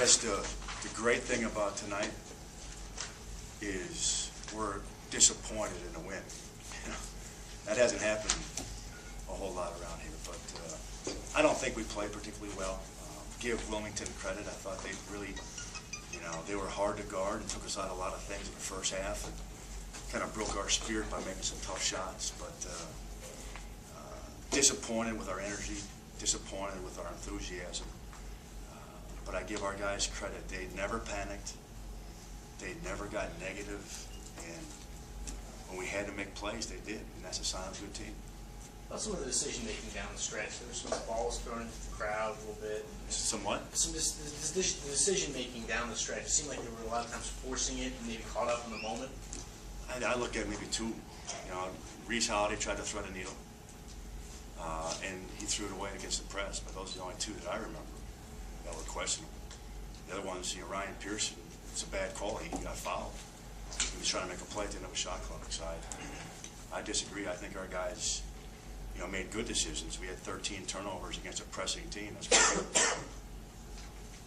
guess the great thing about tonight is we're disappointed in the win. You know, that hasn't happened a whole lot around here, but I don't think we played particularly well. Give Wilmington credit. I thought they really, you know, they were hard to guard and took us out a lot of things in the first half and kind of broke our spirit by making some tough shots. But disappointed with our energy, disappointed with our enthusiasm. But I give our guys credit. They never panicked. They never got negative. And when we had to make plays, they did. And that's a sign of a good team. Also, with the decision-making down the stretch, there was some balls thrown into the crowd a little bit. Somewhat? Some the decision-making down the stretch, it seemed like they were a lot of times forcing it and maybe caught up in the moment. I look at maybe two. You know, Reese Holiday tried to thread a needle, and he threw it away against the press. But those are the only two that I remember that were questionable. The other ones, you know, Ryan Pearson, it's a bad call. He got fouled. He was trying to make a play at the end of a shot clock. So I disagree. I think our guys, you know, made good decisions. We had 13 turnovers against a pressing team. That's pretty good.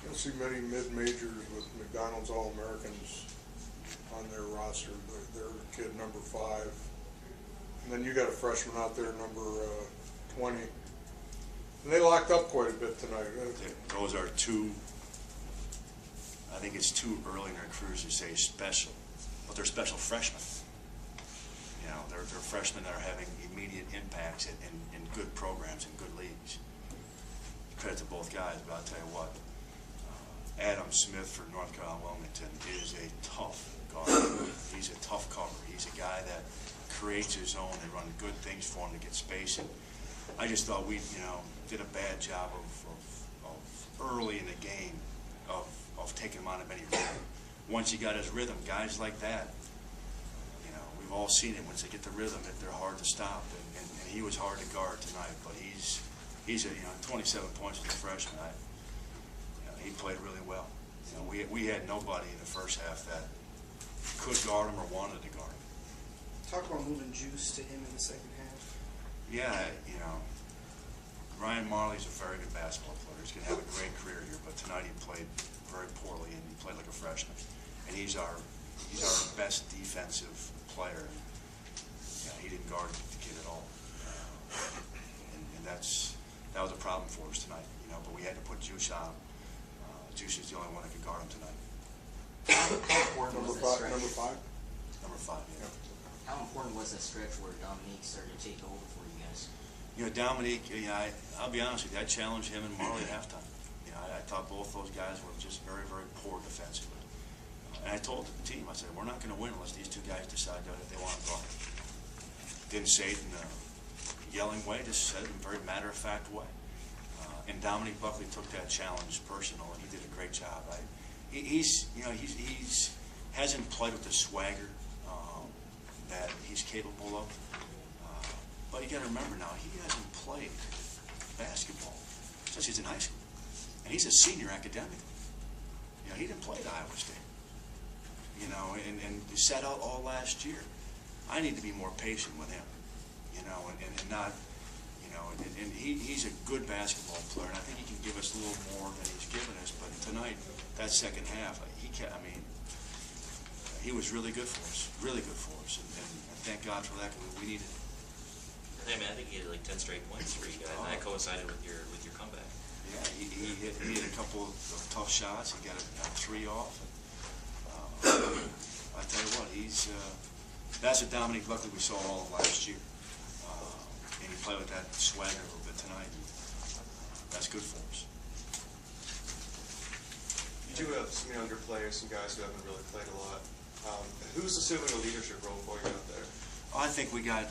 You don't see many mid-majors with McDonald's All-Americans on their roster. They're kid number 5. And then you got a freshman out there, number 20. And they locked up quite a bit tonight. Those are two, I think it's too early in their careers to say special, but they're special freshmen. You know, they're freshmen that are having immediate impacts in good programs and good leagues. Credit to both guys, but I'll tell you what, Adam Smith for North Carolina Wilmington is a tough guard. He's a tough cover. He's a guy that creates his own. They run good things for him to get space. And I just thought we, you know, did a bad job of early in the game of taking him out of any rhythm. Once he got his rhythm, guys like that, you know, we've all seen it. Once they get the rhythm, they're hard to stop. And he was hard to guard tonight. But he's a, you know, 27 points as a freshman. You know, he played really well. You know, we had nobody in the first half that could guard him or wanted to guard him. Talk about moving juice to him in the second half. Yeah, you know, Ryan Marley's a very good basketball player. He's going to have a great career here, but tonight he played very poorly and he played like a freshman. And he's our best defensive player. And, you know, he didn't guard the kid at all, and that was a problem for us tonight. You know, but we had to put Juice on him. Juice is the only one that could guard him tonight. Number five. Number 5, yeah. How important was that stretch where Dominique started to take over for you guys? You know, Dominique, you know, I'll be honest with you, I challenged him and Marley at halftime. You know, I thought both those guys were just very, very poor defensively. And I told the team, I said, we're not going to win unless these two guys decide that they want to guard. Didn't say it in a yelling way, just said it in a very matter-of-fact way. And Dominique Buckley took that challenge personal, and he did a great job. He's hasn't played with the swagger that he's capable of. But you got to remember now, he hasn't played basketball since he's in high school. And he's a senior academically. You know, he didn't play at Iowa State. You know, and he sat out all last year. I need to be more patient with him, you know, and not, you know, and he's a good basketball player, and I think he can give us a little more than he's given us. But tonight, that second half, he was really good for us, and thank God for that, because we needed it. Hey man, I think he had like 10 straight points for you guys, and that coincided with your comeback. Yeah, he hit a couple of tough shots. He got a 3 off. I tell you what, that's what Dominique Buckley we saw all of last year, and he played with that swagger a little bit tonight. And that's good for us. You do have some younger players, some guys who haven't really played a lot. Who's assuming a leadership role for you out there? I think we got,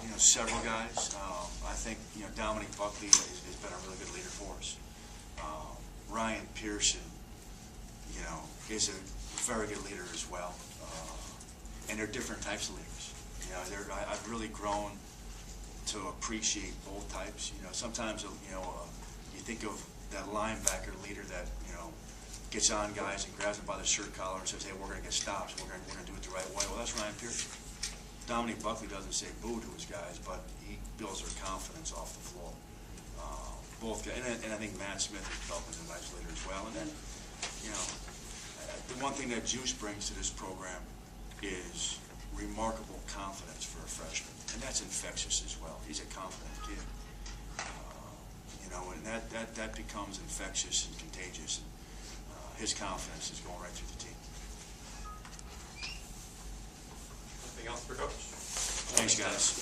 you know, several guys. I think, you know, Dominique Buckley has been a really good leader for us. Ryan Pearson, you know, is a very good leader as well. And they're different types of leaders. You know, I've really grown to appreciate both types. You know, sometimes, you know, you think of that linebacker leader that, you know, gets on guys and grabs them by the shirt collar and says, hey, we're going to get stops. We're going to do it the right way. Well, that's Ryan Pearson. Dominique Buckley doesn't say boo to his guys, but he builds their confidence off the floor. Both guys, and I think Matt Smith is developing a nice leader as well. And then, you know, the one thing that Juice brings to this program is remarkable confidence for a freshman, and that's infectious as well. He's a confident kid, you know, and that becomes infectious and contagious. And, his confidence is going right through the team. Anything else for Coach? Thanks, guys.